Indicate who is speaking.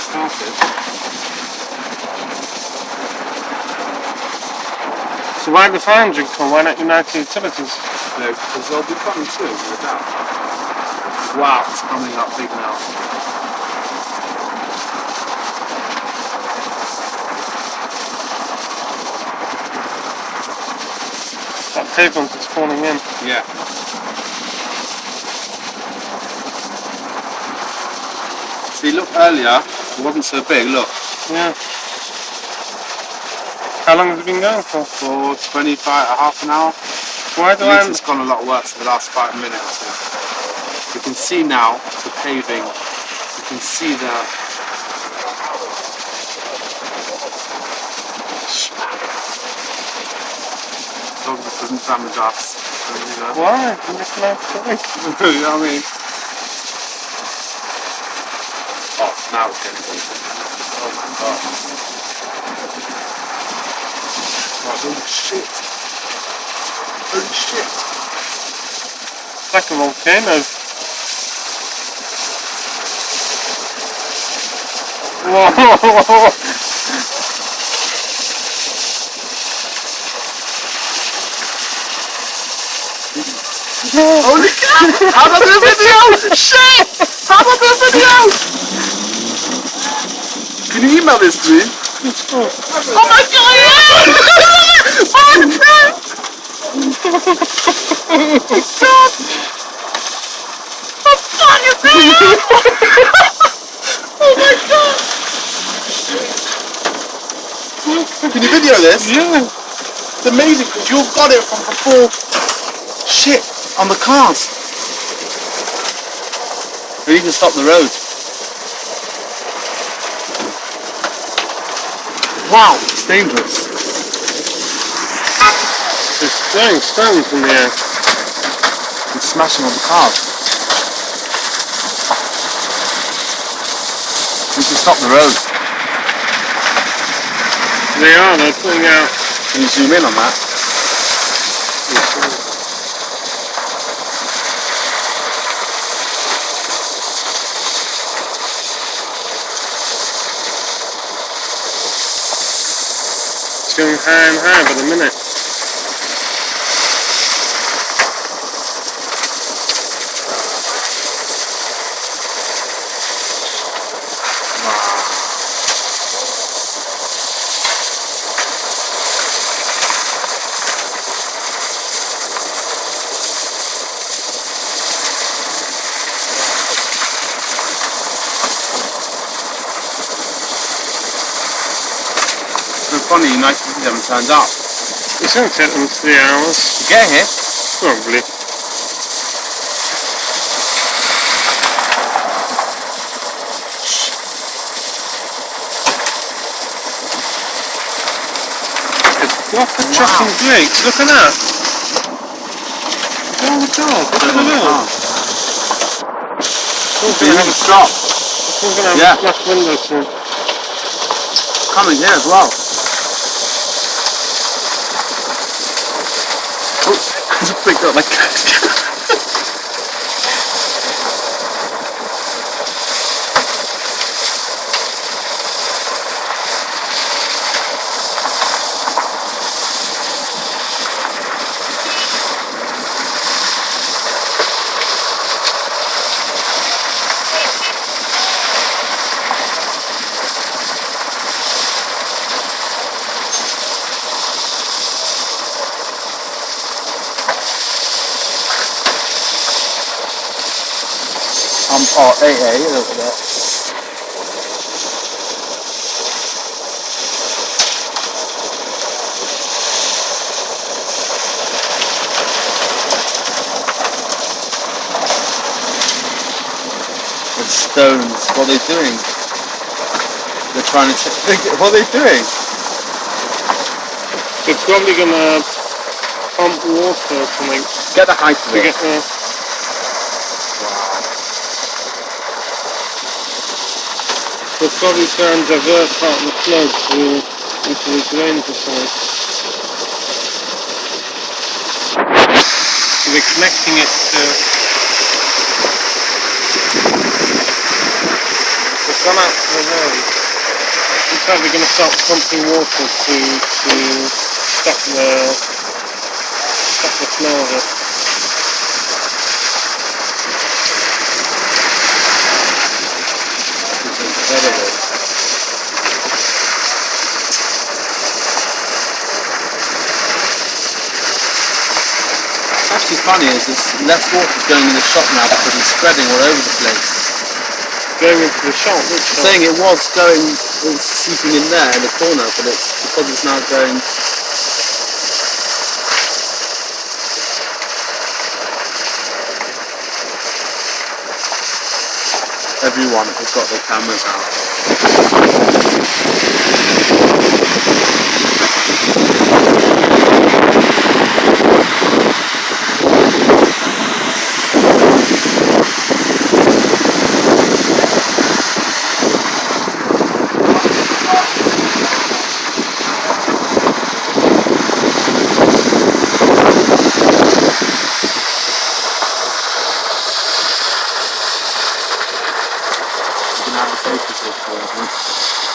Speaker 1: started.
Speaker 2: So why the fire engine call? Why not United Utilities?
Speaker 1: No, because they'll be coming soon, no doubt. Wow, it's coming up big now.
Speaker 2: That pavement is falling in.
Speaker 1: Yeah. See, look, earlier, it wasn't so big, look.
Speaker 2: Yeah. How long has it been going for?
Speaker 1: For 25, half an hour.
Speaker 2: Why do
Speaker 1: At least it's gone a lot worse in the last 5 minutes. You can see now the paving. You can see the... As long as it doesn't damage us. You know.
Speaker 2: Why? I'm just not kidding.
Speaker 1: You know what I mean? Oh, now it's getting good. Oh my god. Oh, holy shit. Holy shit.
Speaker 2: It's like a volcano. Whoa!
Speaker 1: Holy cow! How about the video? Shit! How about the video? Can you email this to me? Oh my god! Yeah! Oh my god! What the fuck is that? Oh my god! Can you video this?
Speaker 2: Yeah.
Speaker 1: It's amazing because you've got it from before. Shit, on the cars. We need to stop the road. Wow, it's dangerous.
Speaker 2: It's throwing stones in the air.
Speaker 1: It's smashing on the cars. We need to stop the road.
Speaker 2: They're pulling out.
Speaker 1: Can you zoom in on that?
Speaker 2: It's going higher and higher by the minute.
Speaker 1: Funny, United haven't turned up.
Speaker 2: It's going to take them 3 hours.
Speaker 1: To get here?
Speaker 2: Probably. What the chucking brakes? Look at that! Oh my god, look at that! It's going to have a
Speaker 1: stop.
Speaker 2: It's going to have a flash window soon.
Speaker 1: Coming here as well. I just picked up my cat. Oh, AA, look at that. The stones, what are they doing? They're trying to what are they doing?
Speaker 2: They're probably going to pump water or something.
Speaker 1: Get the height of it.
Speaker 2: They'll probably try and divert part of the flood into the drains or something. So they're connecting it to the gone out to the road. Looks like they're going to start pumping water to stop the flow of it. This is incredible.
Speaker 1: What's actually funny is there's less water's going in the shop now because it's spreading all over the place.
Speaker 2: Going into the shop? Which shop?
Speaker 1: Saying it was seeping in there in the corner, but it's because it's now going. Everyone has got their cameras out. You can have the focus for it.